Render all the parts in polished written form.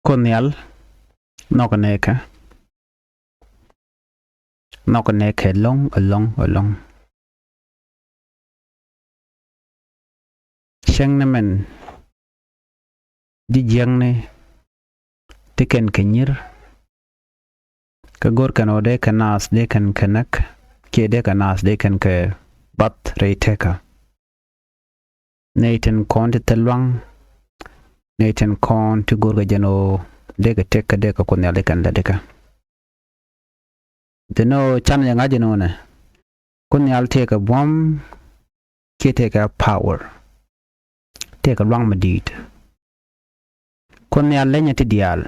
Konyal Nokaneka long. Shang naman di jang ne tiken kenyir kagor kanode kanas de kan kanak kede kanas de kan ke bat reiteka Nathan konti telwang Nathan konti gorga jano deka teka deka Konyal dekan ladeka deno chan yang aja nona Konyal take a bomb ke take a power take a long medit Konyal lenya ti dial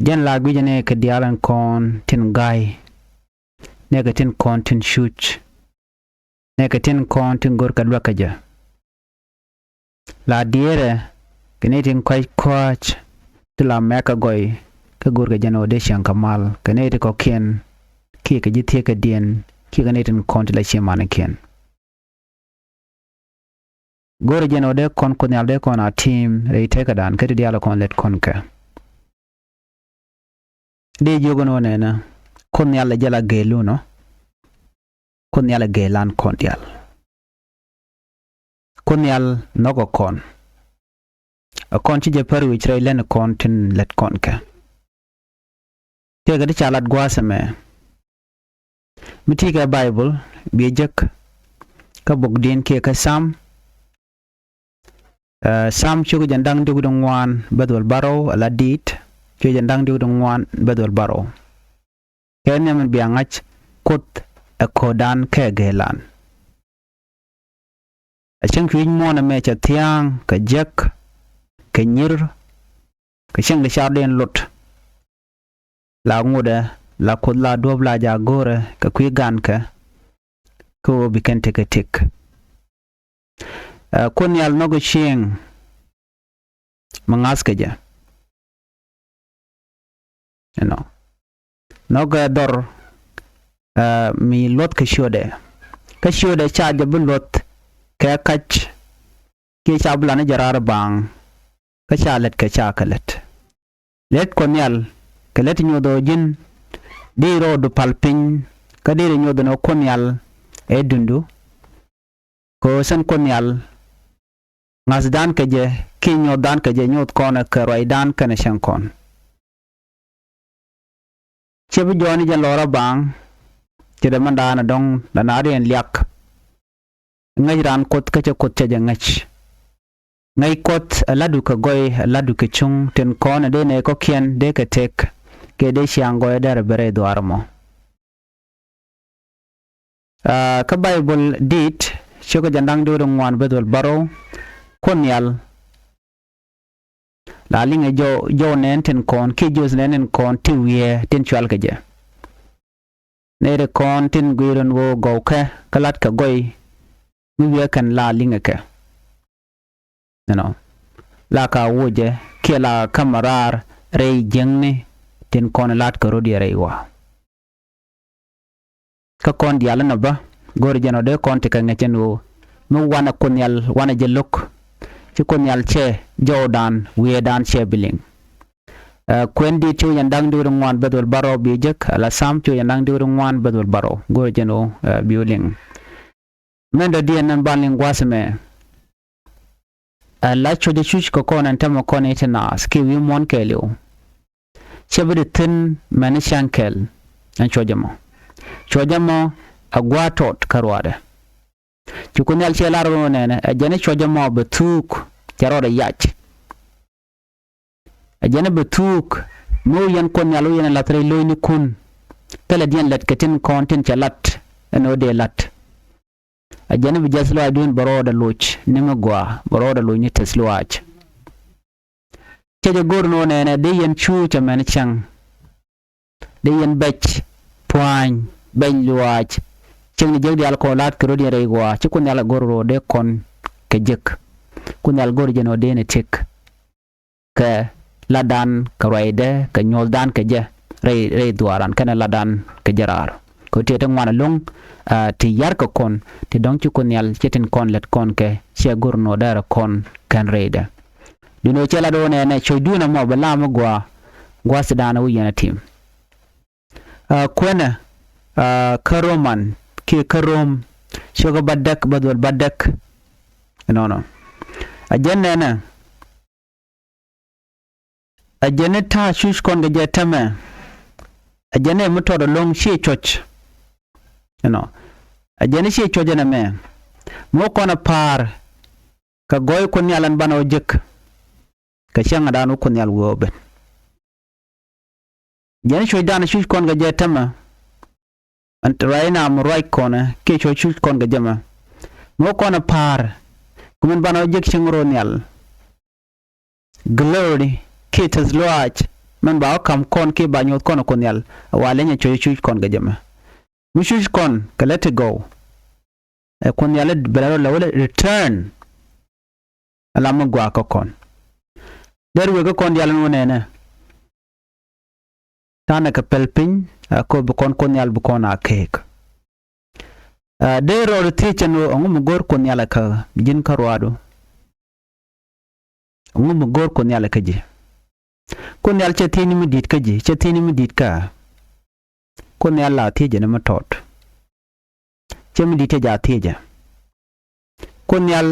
jan la gwijane ke dialan kon tin guy nega tin kon tin shuch nega tin kon tin gorka lwakaja la diere kenetin kwai kwach tila meka goy ka gorga jano de shan kamal keneti ko ken ki ka jithie ka dien ki kenetin kon tila shemana ken gorga jano de kon Konyal de kon a team reiteka dan keti diala kon let kon ka de jogono nena Konyal la jala gelu no Konyal gelan Konyal nogo kon a kon ci je paru ci len kon tin let kon ka tega di chalat gwasame mitiga bible bi jek ka bogdin ke ka sam chugo jandang digu dongwan badol baro ala dit chugo jandang digu dongwan badol baro kene men biangach kot a kodan ke gelan a chen kwin mona me cha tiang ka jek ka nyir ka chen le charden lot la nguda la kodla dobla ja gore ka kwi gan ka ko bikente ka tik Konyal nogo shing mangaska ja noga dor mi lot ka shode cha jabul lot ka kach ke chabla na jarar bang ka chalet ka chakalet let Konyal ka let nyodo jin di rodu palpin ka di nyodo no Konyal e dundu ko san Konyal ngas dan ka je ki nyodan ka je nyot kona ka roi dan ka na shankon chebu joni jan lora bang chede mandana dong danari en liak ngai ran kot ka che kot che ngach ngai kot aladu ka goy aladu ka chung ten kona de ne ko kien de ka tek ke de shango e der bere dwarmo ka bible dit choga jandang do ngwan bedol baro Konyal la linga jo nen ten kon ki jos nen kon ti wie ten chwal ka je nere kon tin guiron wo go ka kalat ka goy mi wie kan la linga ka la ka woje ke la kamarar rei jengne ten kon lat ka rodi reiwa ka kon diala na ba gor jeno de kon te ka ngachen wo mu wana Konyal wana je lok ci Konyal che Jordan wedan che biling kwendi ci yandang diru ngwan bedol baro bi jek ala sam ci yandang diru ngwan bedol baro go jeno biuling mendo dien nan baling gwasme la cho de chuch ko konan tamo konete na ski wi mon kelio chebede tin man shankel an chojamo agwatot karwade ci Konyal che laro nene ajane chojamo betuk jarode yach ajane betuk mo yan Konyal yan latre loyni kun tele dien let ketin kontin chalat eno de lat ajane bi jaslo adun baroda loch nima gwa baroda lo ni teslo ach ceje gorno nene de yan chu cha men chang de yan bech poin ben luach cheng jeg di alkolat kro di reigwa ci Konyal gorro de kon ke jek Konyal gor jeno de ne tek ke ladan ka roide ka nyoldan ke je rei duaran kana ladan ke jarar ko te ngwana long ti yar ko kon ti dong ci Konyal cetin kon let kon ke che gorno dara kon kan reida dino chela do ne choduna mo bala mo gwa sidana wi yana team kwena karoman ke karom shoga badak badwal badak no ajanna na ajane ta shush kon ga jetama ajane muto do long she church ajane she church na me mo kona par ka goy kon yalan bano jek ka shanga danu kon yal wobe jane shoy dana shush kon ga jetama ant raina am right kona ke shoy shush kon ga jama mo kona par kumun bano jek shingro nyal glory kitas loach man ba kam kon ke ba nyot kon kon yal wale nya choy chuch kon ga jama mu chuch kon ka let it go kon yal belaro la return ala mo gwa ko kon der we go kon yal no nene tana ka pelpin ko bu kon yal bu kon akek de ro teacher no ngum gor kon yal ka jin karwado ngum gor kon yal ka ji kon yal chetini mi dit ka ji chetini mi dit ka kon yal la teje na matot chemi dit ja teje kon yal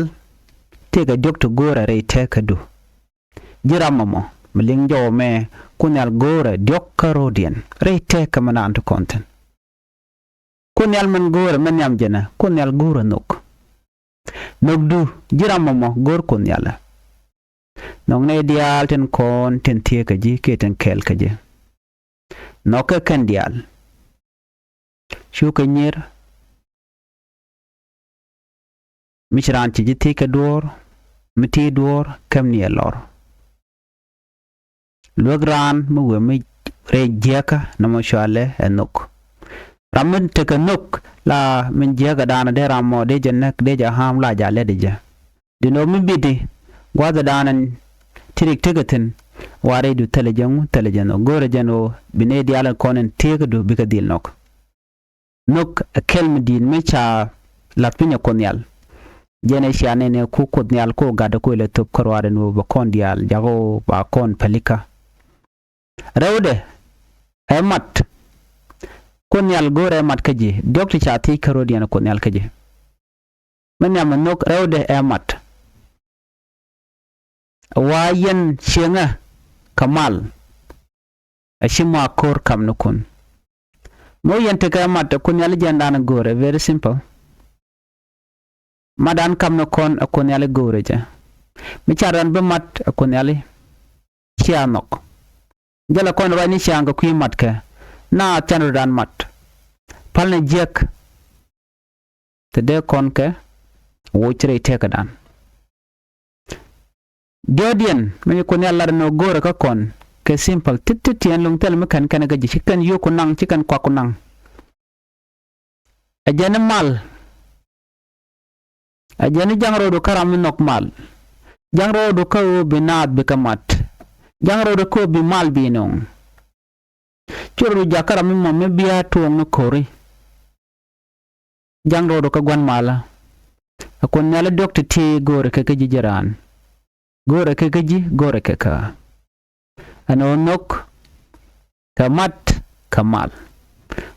te ga dokto gora re te ka du jiramamo mling jo me kon yal gora dokkaro dien re te ka manan to konten kon yal man gora man yam jena kon yal gora nok nogdu jiramamo gor kon yal nong ne dial ten kon ten tie ka ji ke ten kel ka ji no ka kan dial shu ka nyir michran ti ji te ka dor miti dor kam ni lor logran mu we mi re jeka na mo shale enok ramen te ka nok la min jeka dana de ramo de jenek de ja ham la ja le de ja dino mi bidi gwaza danan tirik tigatin ware du telejano gore jano bine dialan konen tigadu bika dil nok akel din mecha lapinya konyal jene shane ne ku konyal ko gada ko le top karware no ba kon dial jago ba kon palika rewde emat konyal gore mat kaji dokti chati karodiana konyal kaji manyam nok rewde emat wayan chenga kamal ashima kor kam nukun mo yente ka mata kun yal jandana gore very simple madan kam nukon akun yal gore ja mi charan be mat akun yal chianok jala kon wani chianga ku mat ka na chanran mat palne jek tede kon ke wochre tekadan Diodian, me ko ne lar no gore ka kon ke simple tititian lung tel mekan kan ga chikan yo ko nang chikan kwa ko nang ajana mal ajana jangro do karam nok mal jangro do ko binat be kamat jangro do ko bi mal bi non churu jakara mo me biya to no kori jangro do ka gwan mala akon ne doctor ti gore ke jiran gore ke gaji gore ke ka ano nok kamat kamal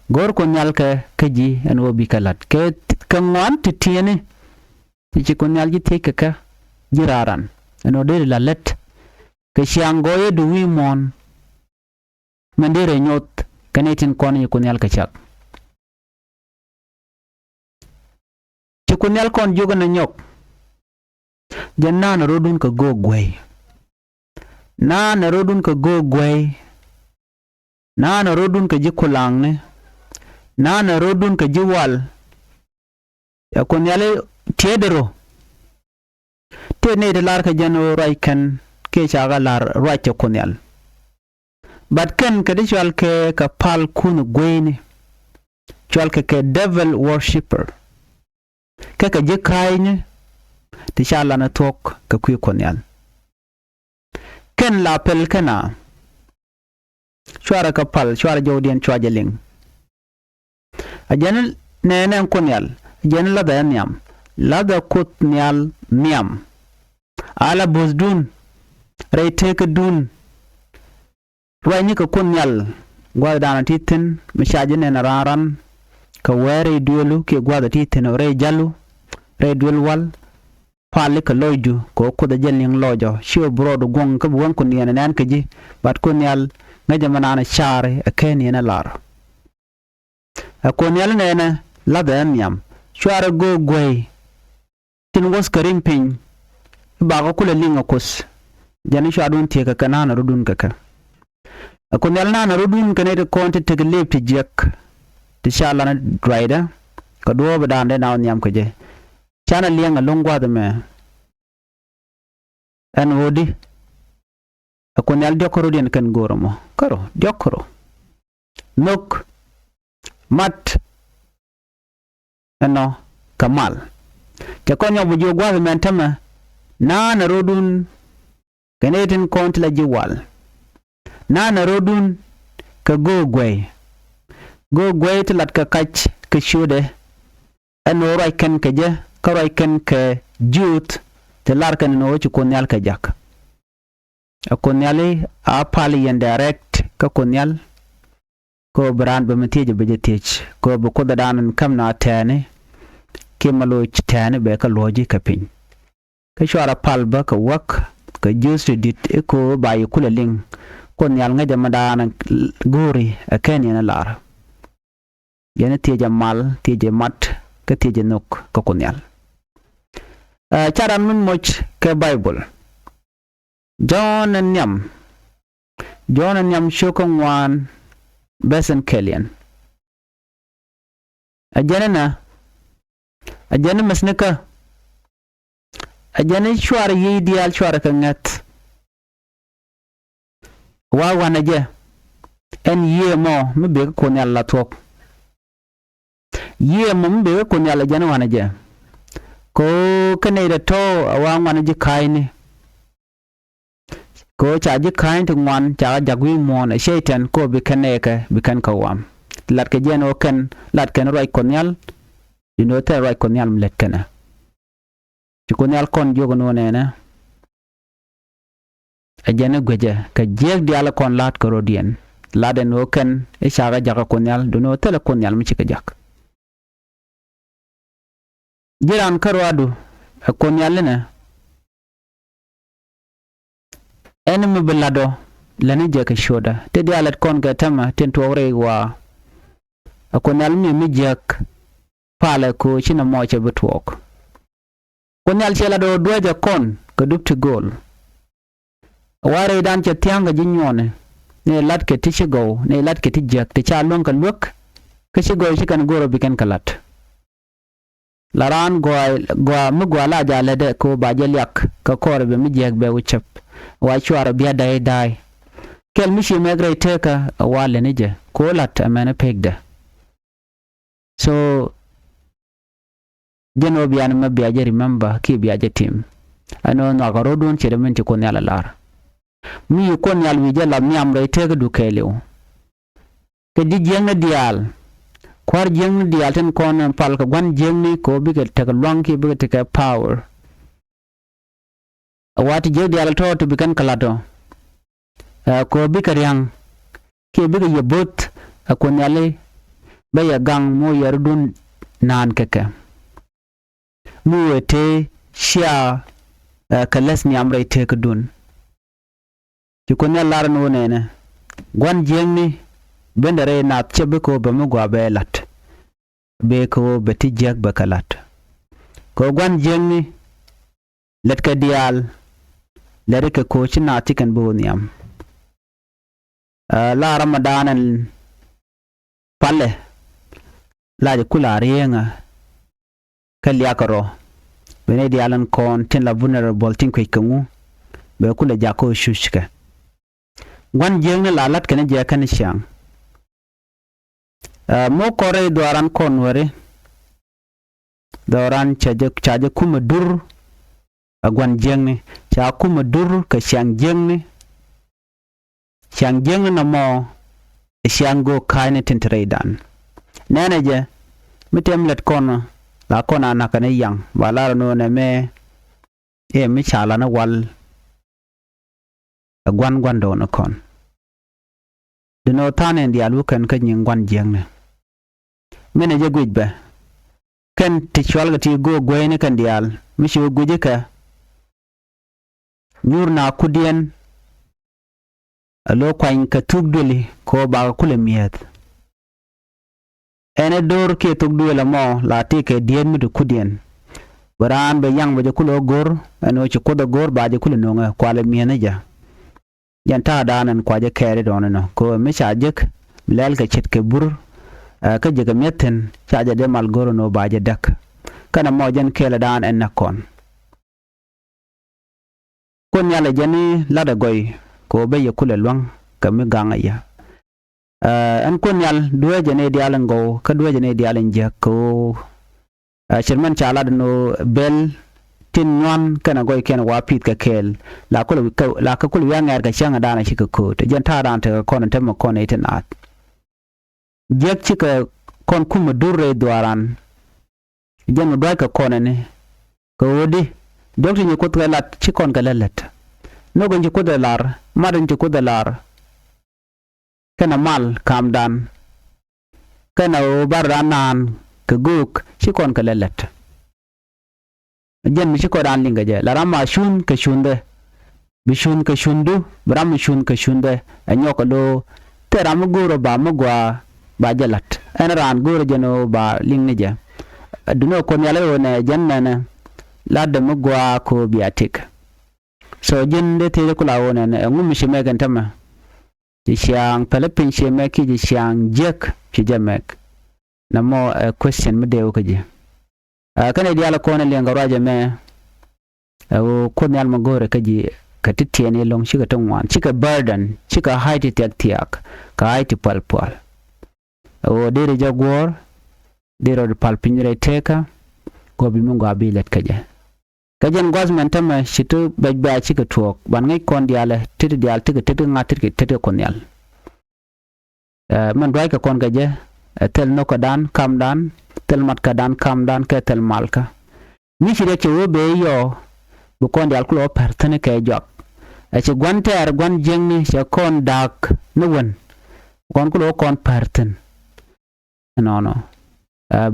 gor ko nyal ke kaji ano bi kalat ke kangwan titiene ti ko nyal ji te ka jiraran ano de la let ke shangoye du wi mon mandere nyot kanetin kon ko nyal ka chak ti ko nyal kon jogo na nyok janna rodun ka go gway na rodun ka go gway na rodun ka jikulang ne na rodun ka jiwal ya kon yale tedero tene de lar ka jano raikan ke chaga lar racha kon yal bat kan ka dishwal ke ka pal kun gwene chwal ke devil worshipper ka jikaine ti shala na tok ka kwi konyal ken la pel kana shwara ka pal shwara jawdien chwajeling ajan nenen konyal ajan la da nyam la da kut nyal nyam ala bozdun rei te ka dun roi ni ka kun yal gwa dana titin mishaje ne raran ka were duelu ke gwa da titin rei jalu rei duel wal pali ka loju ko ko da jelling lojo shio brodo gong ka buwan kun yana nan ka ji bat kun yal nga jamana na share akeni na lar akon yal ne na la da nyam shwara go gwei tin was karim pin ba ko kula linga kos jani shadun te ka kanana rudun ka akon yal na rudun ka ne da konti te lep te jek te shala na drider ka do ba dan na nyam ka je chana lianga longwa da me an wodi akon yal dokoro den kan goromo karo dokoro nok mat ano kamal te konyo bujo gwa men tama na rodun kanetin kontla jiwal na rodun ka go gway tilat ka kach ka shude ano rai kan ka je ka rai kan ka jut te lar kan no ci konyal ka jak a konyali a pali yen direct ka konyal ko brand ba mteje be jetech ko bu ko danan kam na tane ke malo tane be ka loji ka pin ka shwara palba ka wak ka juice dit ko bayi kula ling kon yal nga jama danan gori akeni na lar yana teje mal teje mat ka teje nok ka kon yal charan mun moch ka bible John nyam shokon wan besen kelian ajana masnika ajana shwar yi dial shwar kangat wa wanaje en yemo mbe ko ne alla tok yemo mbe ko ne alla jana wanaje ko kane da to wa wanaje kaini ko chaji kain to wan cha jagwi mon shaitan ko bi kaneka bi kan kawam lat ke jeno kan lat kan roi konyal dino te roi konyal mlet kana ci konyal kon jogo no nena ajana gweje ka jeg di ala kon lat ko rodien laden no kan e chaga jaga konyal dino te la konyal mi ci ka jak jiran karwadu konyal ne enemy belado lani jeka shoda te di alat kon ga tama ten tore wa akonal mi jek pala ko china moche betwok konal chela do doja kon ko dupti gol ware dan che tianga jinyone ne lat ke tichi go ne lat ke tijek te cha lon kan luk ke chi go chi kan goro biken kalat laran go mugwa la ja lede ko baje lyak ka korbe mi jek be wuchep wa chwara biya dai kel mishi megre teka wale nije ko lat amana pegda so jeno biyan ma biya je remember ki biya je team ano no garo don chere menti ko nyala lar mi ko nyal wi je la mi amre teka du kelew ke di jeng dial kwar jeng dial ten kon pal ka gwan jeng ni ko bi ke teka lwanki bi ke teka power wati je dial to bi kan kalato ko bi karyang ke bi ye bot ko nyale ba ya gang mo yardun nan keke mu wete sha kalas ni amre te kudun ki ko nyala no nene gwan jengni bendare na chebe ko ba mu gwa belat be ko beti jak bakalat ko gwan jengni let ka dial lere ke ko china tikan boniam la ramadanan palle la de kula rienga kalya karo bene di alan kon tin la vulnerable tin kwe kangu be kula jako shushka gwan jeng la lat kan je kan shang mo kore doran kon wore doran chaje kuma dur agwan jeng ni cha kuma dur ka shang jeng na mo shango kaine tintredan nanaje mitem let kono la kona na kan yang wala no ne me e mi chala na wal gwan do na kon de no tanen dia lu kan ka nyin gwan jeng ne mene je guj ba kan ti chwal ga ti go goyne kan dial mi shi guje ka nyur na kudien alo kwain ka tugduli ko ba kule miet ene dor ke tugdula mo la ti ke dien mi kudien baran be yang be kulo gor ano ci kodo gor ba je kulo no kwale miene ja yanta danan kwaje kere don no ko mi chajek lel ka chit ke bur ka je ga meten chaje de mal gor no ba je dak kana mo jen kele dan en nakon kon yala jani lada goy ko be ye kule lwang ka mi ganga ya an kon yal duwe jene dialen go ka duwe jene dialen je ko Sherman chala no bel tin nwan kana goy ken wa pit ka kel la ka kul yang ga changa dana chika ko te jan ta dan te kon te mo kon eten at jek chika kon kum durre dwaran jan mo ka kon ne ko wodi dokti ni ko to lat chikon ga lalat no gonji ko da lar madan ko da lar kana mal kam dan kana o baranan ka guk chikon ka lalat jen mi chiko dan linga je larama shun ka shunde bishun ka shundu bram shun ka shunde anyoko do teram goro ba magwa ba jalat en ran goro jeno ba lingne je duno ko nyale wona jannana ladde magwa ko biatik so jende te ko la wona ne ngum shi megen tama ji siang pelepin shi meki ji siang jek ci jamek namo question me dewo ko je kana diala ko ne lenga raje me o ko nyal magore kaji ka titiene long chika tongwan chika burden chika haiti tiak ka haiti palpal o dere jagor dere de palpinre teka ko bi mungo abilet kaje kajen gosman tama shitu bajba chika tuok ban ngai kon diala titi dial titi ngatir ki titi kon yal man dwai ka kon gaje tel no ko dan kam dan tel mat ka dan kam dan ke tel malka mi chire che wo be yo bu kon dial ko pertene ke jok che gwanter gwan jengni che kon dak no won kon ko kon perten no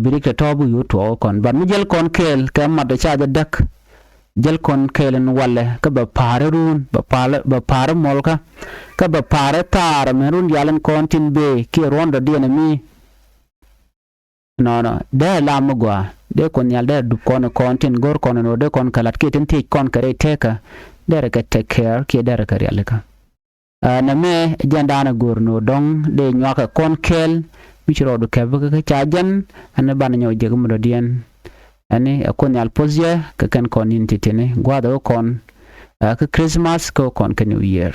birik to bu yu to kon ban mi jel kon kel ke mat cha dak jel kon kelen walle ka ba pare run ba pare molka ka ba pare tar merun yalen kon tin be ki ronda de mi no de la magwa de kon yal de du kon tin gor kon no de kon kalat ki tin ti kon kare teka de ka take care ki de ka yalka na me jandana gor no dong de nywaka kon kel mi chiro du ka ka chajan an ban nyaw je gum do dien ani kon yal pozye ka kan kon intitene gwada kon ka Christmas ko kon ka New Year